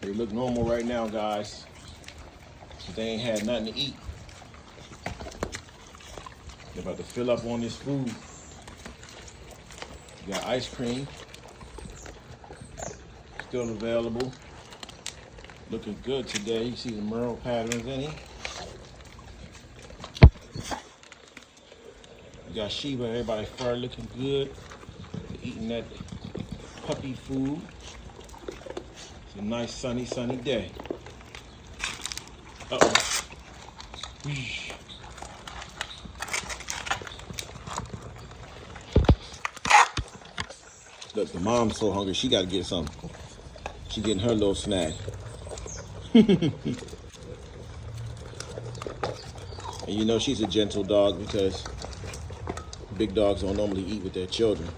They look normal right now, guys. They ain't had nothing to eat. They're about to fill up on this food. You got ice cream. Still available. Looking good today. You see the Merle patterns in it. You got Sheba, everybody fur looking good. They're eating that puppy food. It's a nice sunny day. Uh-oh. Look, the mom's so hungry, she gotta get something. She getting her little snack. And you know she's a gentle dog because big dogs don't normally eat with their children.